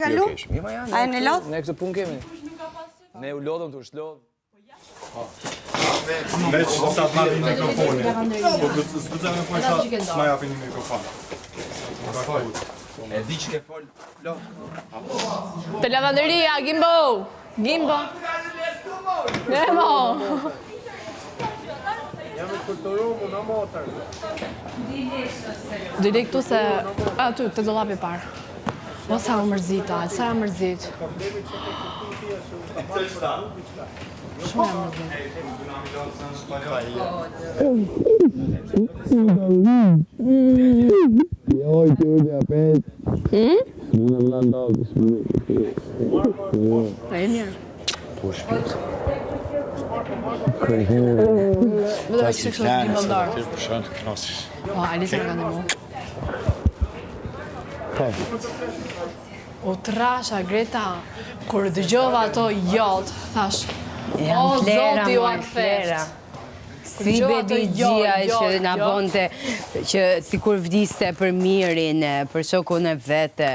kalu? A e në lodh? Ne këtë punë kemi. Ne u lodhëm të shlodhëm. Veç sa të marrë mikrofonin. Po s'duhet me fol sa ma japin një mikrofon. E di që ke fol, lo. Të lavanderia, Gimbo! Gimbo! Nemo! Jam i kulturuar, në motor. Dojde këtu se... Aty, të dollapi parë. O, sa më mërzita, sa më mërzit. Shumë e mërzit. Joj, të ujtë a pet. Së më në ndalë, së më E mirë. Po shpit. Vëdhe që kështë të Gimbondarë. Po, Alisa në kanë mu. U trasha, Greta, kur dëgjova ato jot, thash, o, zoti ju a ktheft. Si bebi gjia që na bonte që sikur vdiste për mirin, për shokun e vete.